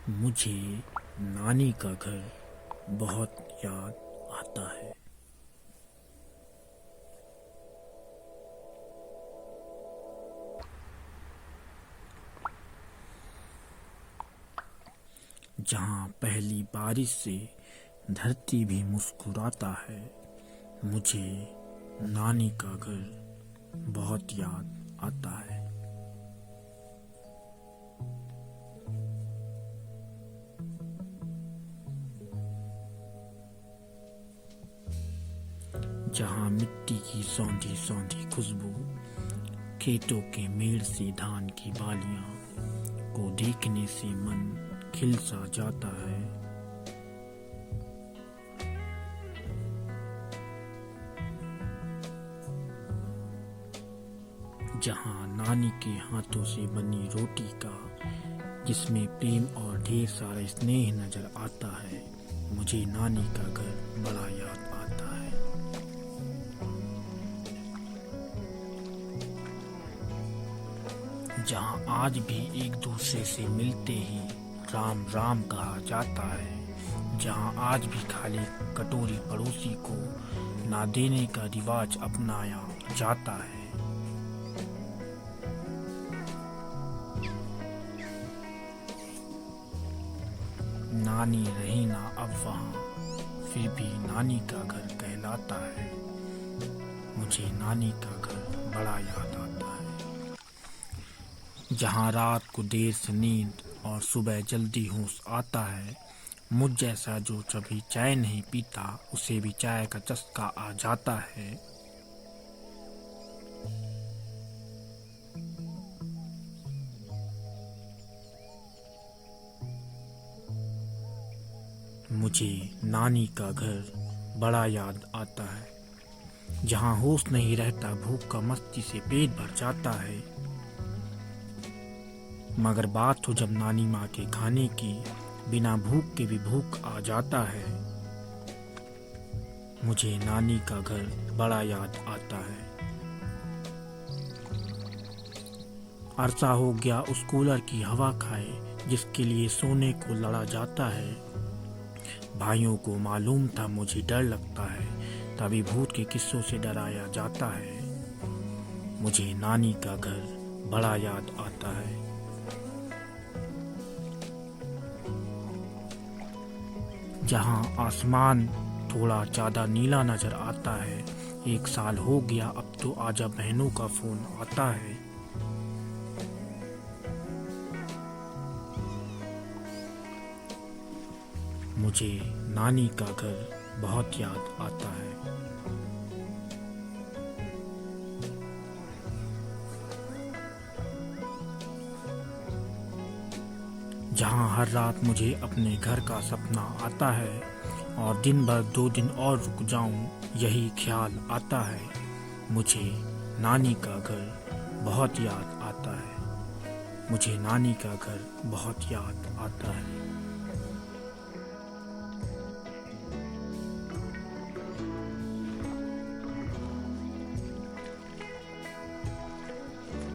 मुझे नानी का घर बहुत याद आता है। जहाँ पहली बारिश से धरती भी मुस्कुराता है, मुझे नानी का घर बहुत याद आता है। जहाँ मिट्टी की सौंधी सौंधी खुशबू, खेतों के मेड़ से धान की बालियां को देखने से मन खिल सा जाता है। जहाँ नानी के हाथों से बनी रोटी का, जिसमें प्रेम और ढेर सारा स्नेह नजर आता है, मुझे नानी का घर बड़ा याद आता है। जहाँ आज भी एक दूसरे से मिलते ही राम राम कहा जाता है, जहाँ आज भी खाली कटोरी पड़ोसी को ना देने का रिवाज अपनाया जाता है। नानी रही ना अब वहाँ, फिर भी नानी का घर कहलाता है। मुझे नानी का घर बड़ा याद आता है। जहाँ रात को देर से नींद और सुबह जल्दी होश आता है, मुझ जैसा जो कभी चाय नहीं पीता, उसे भी चाय का चस्का आ जाता है। मुझे नानी का घर बड़ा याद आता है। जहाँ होश नहीं रहता, भूख का मस्ती से पेट भर जाता है, मगर बात हो जब नानी माँ के खाने की, बिना भूख के भी भूख आ जाता है। मुझे नानी का घर बड़ा याद आता है। अरसा हो गया उस कूलर की हवा खाए, जिसके लिए सोने को लड़ा जाता है। भाइयों को मालूम था मुझे डर लगता है, तभी भूत के किस्सों से डराया जाता है। मुझे नानी का घर बड़ा याद आता है। जहाँ आसमान थोड़ा ज़्यादा नीला नजर आता है। 1 साल हो गया अब तो आजा बहनों का फोन आता है। मुझे नानी का घर बहुत याद आता है। जहाँ हर रात मुझे अपने घर का सपना आता है, और दिन भर 2 दिन और रुक जाऊं, यही ख्याल आता है। मुझे नानी का घर बहुत याद आता है। मुझे नानी का घर बहुत याद आता है।